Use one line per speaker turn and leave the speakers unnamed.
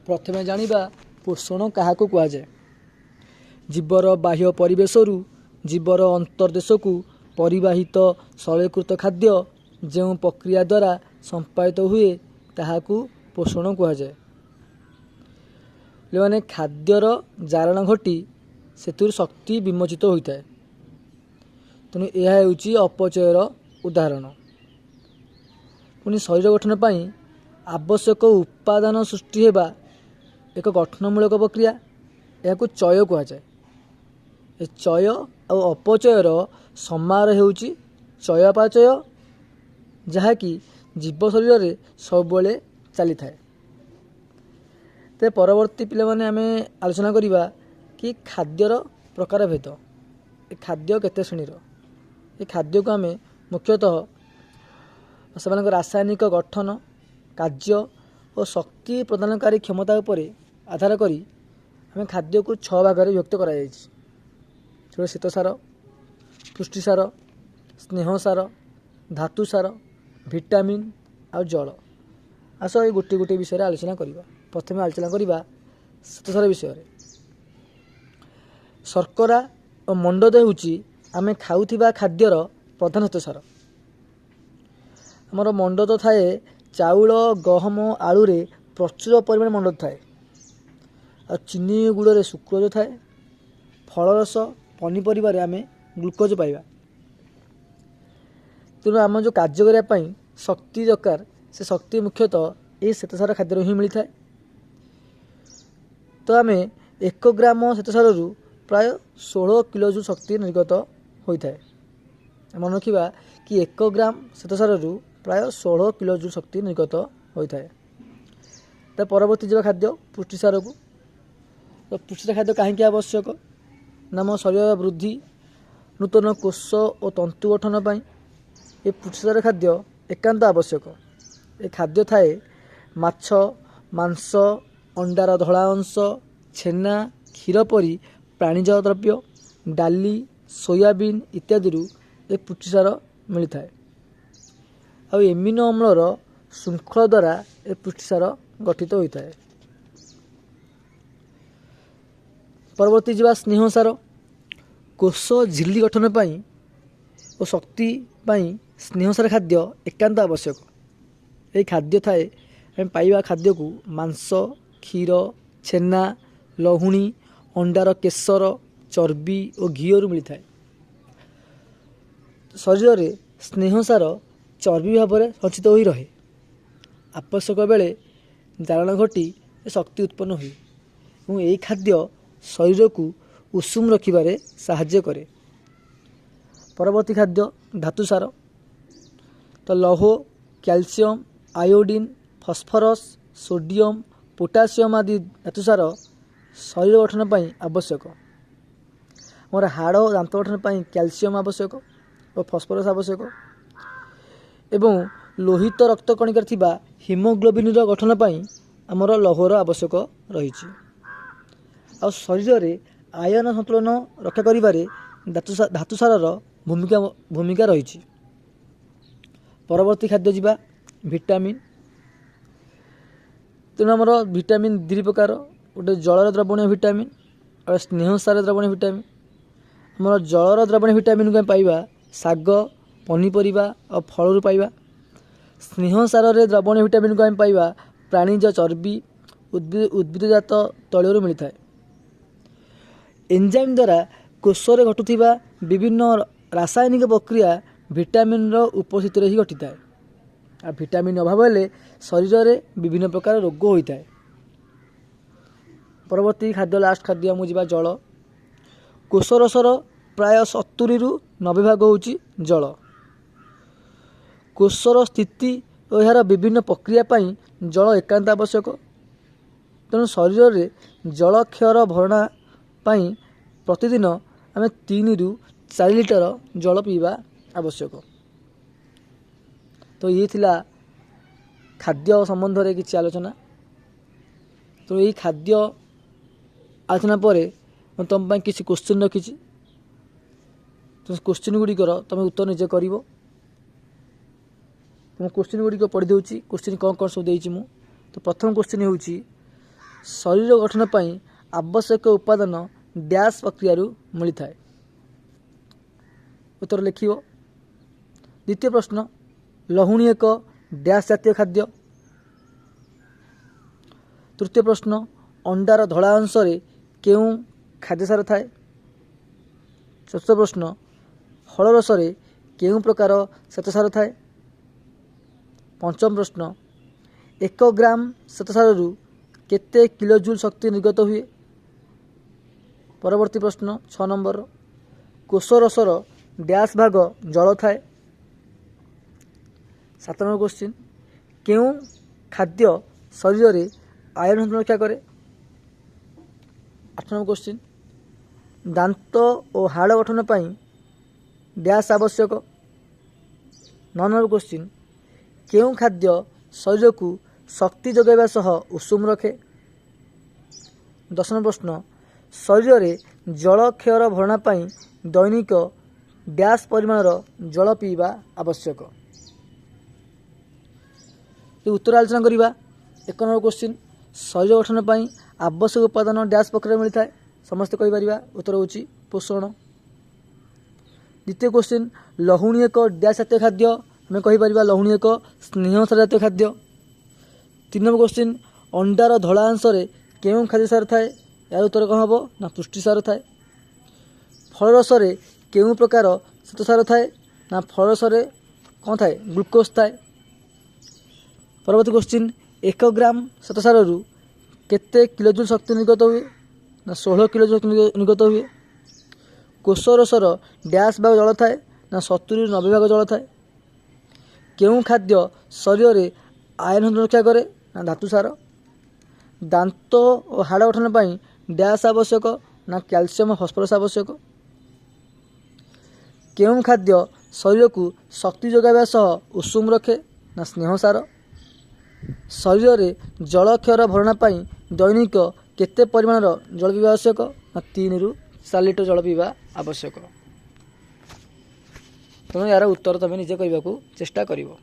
प्रथमे जानिबा पोषण काहाकू कुआजाए। जीवर बाह्य परिवेशरू जीवर अंतर्देश को परिवाहित सरलीकृत खाद्य जो प्रक्रिया द्वारा संपादित हुए ताहाकू पोषण कुआजाए। माने खाद्यर जारण घटी से शक्ति विमोचित होता है। तेणु यह ହେଉଛି अपचयर उदाहरण। पुणी शरीर गठन पर आवश्यक उपादान सृष्टि होगा एक गठनमूलक प्रक्रिया, यह चय कुआजाए। चय और अपचयर समारोह होଉଛି चयापचय, जहाँकि जीव शरीर में सबुले चली थाए। ते परवर्ती पिला माने आमे आलोचना करिबा कि खाद्यर प्रकार भेद। ए खाद्य केते श्रेणीर। ए खाद्य को आमे मुख्यतः सेमानक रासायनिक गठन, कार्य और शक्ति प्रदानकारी क्षमता उपरे आधार करी आमे खाद्य को 6 भाग में विभक्त करा जायछि। श्वेतसार, पुष्टिसार, स्नेहसार, धातुसार, विटामिन और जल। आस ये गोटे गोटे विषय आलोचना करिबा। प्रथमे आलोचना करिबा श्वेतसार विषय। शर्करा और मंडद होउछि आमे खाउथिबा खाद्यर प्रधान श्वेतसार। आमर मंडद थाए चाउल, गहम, आलू रे प्रचुर परिमाण मंडद थाए। और चीनी गुड़ रे सुक्रोज थाए। फलरस पनीपरिया आमे ग्लुकोज पाइबा। तेणु आम जो कार्य करने शक्ति दरकार से शक्ति मुख्यतः ये श्वेतसार खाद्य ही मिलता है। तो आम 1 ग्राम श्वेतसार प्राय 16 किलो शक्ति निर्गत होता है। मन रखा कि 1 ग्राम श्वेतसार प्राय 16 किलो शक्ति निर्गत होता है। तो परवर्ती जब खाद्य पुष्टिसार को, तो पुष्टिसार खाद्य कहीं आवश्यक नाम शरीर वृद्धि, नूतन कोष और तंतु गठन पर ये पुष्टिसार खाद्य एकांत आवश्यक। ये खाद्य थाए माछ, मांस, अंडार धला अंश, छेना, क्षीर परी प्राणीज द्रव्य, डाली, सोयाबीन इत्यादि ये पुष्टिसार मिलता है। और एमिनो अम्लर श्रृंखला द्वारा ये पुष्टिसार गठित होता है। परवर्ती जीवा स्नेहसार। कोष झिल्ली गठन पाई और शक्ति पाई स्नेहसार खाद्य एकांत आवश्यक। ये खाद्य थाए आम पाइबा खाद्य को मांस, क्षीर, छेना, लहुणी, अंडार केशर, चर्बी और घीरू मिलता है। शरीर में स्नेहसार चर्बी भाव में संचित हो रहे। आवश्यक बेले जारण घटी शक्ति उत्पन्न हुए और यही खाद्य शरीर को उषुम रखिबारे साहाय्य करे। परवर्ती खाद्य धातुसार। तो लौह, calcium, iodine, phosphorus, sodium, potassium आदि धातुसार शरीर गठन पर आवश्यक। मोर हाड़ और दांत गठन पर कैल्शियम आवश्यक और फस्फरस आवश्यक। एवं लोहित रक्त कणिकार थिबा हिमोग्लोबिन गठन पर आमर लौहर आवश्यक रही। आ शरीर में आयन संतुलन रक्षा करिबारे धातुसार भूमिका रही। परवर्ती खाद्य जीवा विटामिन। तेणु आमर विटामिन 2 प्रकार, गोटे जलर द्रवणीय विटामिन और स्नेहसार द्रवणीय विटामिन। आमर जलर द्रवणीय विटामिन को पाइबा शाग, पनीपरिया और फल पाइबा। स्नेहसार द्रवणीय विटामिन को पाइबा प्राणीज चर्बी, उद्भिदजात तैल मिलता है। एंजाइम द्वारा कोष रे घटुथिबा विभिन्न रासायनिक प्रक्रिया विटामिन उपस्थित ही घटी है। आ विटामिन अभाव हेले शरीर में विभिन्न प्रकार रोग होता है। परवर्ती खाद्य लास्ट खाद्य मुझे जल। कोषरसर प्राय 70 ରୁ 90 भाग होची जल। कोषर स्थिति और यार विभिन्न प्रक्रिया पाई जल एकांत आवश्यक। तेणु शरीर में जल क्षयर भरणा पाई प्रतिदिन आम 3 ରୁ 4 लिटर जल पीवा आवश्यक। तो ये थिला खाद्य संबंध में किसी आलोचना। तो ये खाद्य आलोचना पर तुम किसी क्वेश्चन रखी। तो क्वेश्चन गुड़िकर तुम उत्तर निजे कर। तुम क्वेश्चन गुड़िक पढ़ी दूसरी। क्वेश्चन कौन कौन सब देती मु। तो प्रथम क्वेश्चन हूँ शरीर गठन ପାଇଁ आवश्यक उपादान डैश प्रक्रियारू मिलता है। उत्तर लिखिब। द्वितीय प्रश्न, लहुणी एक डैश जातीय खाद्य। तृतीय प्रश्न, अंडार धड़ा अंश केउं खाद्यसार थाए। चतुर्थ प्रश्न, फल रस केउं प्रकार श्वेतसार थाए। पंचम प्रश्न, 1 ग्राम श्वेतसारु केते किलोजूल शक्ति निर्गत हुए। परवर्ती प्रश्न 6 नंबर, कोष रसर डैश भाग जल थाए। 7 नंबर क्वेश्चन, केउं खाद्य शरीर रे आयरन रक्षा करे। 8 नंबर क्वेश्चन, दांत और हाड़ गठन पाई डैश आवश्यक। 9 नंबर क्वेश्चन, केउं खाद्य शरीर को शक्ति जगाइबा सह उषुम रखे। 10 नंबर प्रश्न, शरीर रे जल क्षयर भरणा पाई दैनिक डैश परिमाणर जल पीवा आवश्यक। उत्तर आलोचना करिबा। 1 नंबर क्वेश्चन, शरीर गठन पाई आवश्यक उपादान डैश प्रक्रिया मिलता है। समस्त कहि परिबा। उत्तर होची पोषण। द्वितीय क्वेश्चन, लहुणी एक डैश जातीय खाद्य। हमें कहि परिबा लहुणी एक स्नेहसार जातीय खाद्य। 3 नंबर क्वेश्चन, अंडार धड़ा अंश केउं खाद्यसार थाए। यार उत्तर कौन हम ना पुष्टिसार थाए। फल रस केउं प्रकार श्वेतसार थाए ना फल रस कौन थाए ग्लूकोज थाए। परवर्ती क्वेश्चन, 1 ग्राम श्वेतसारु केते किलोजूल शक्ति निर्गत हुए ना 16 किलोजूल शक्ति निर्गत हुए। कोष रसर डैश भाग जल थाए ना 70-90 भाग जल थाए। केउं खाद्य शरीर रे आयरन रक्षा करे ना धातुसार। दांत और हाड़ गठन पाई डैश आवश्यक ना कैल्शियम और फस्फरस आवश्यक। केउं खाद्य शरीर को शक्ति जगाइबा सह उषुम रखे ना स्नेहसार। शरीर रे जल क्षयर भरणा पाई दैनिक केते परिमाणर जल पीवा आवश्यक ना 3 ରୁ 4 लिटर जल पीवा आवश्यक। तेणु यार उत्तर तुम निजे कहवाक चेष्टा करिवो।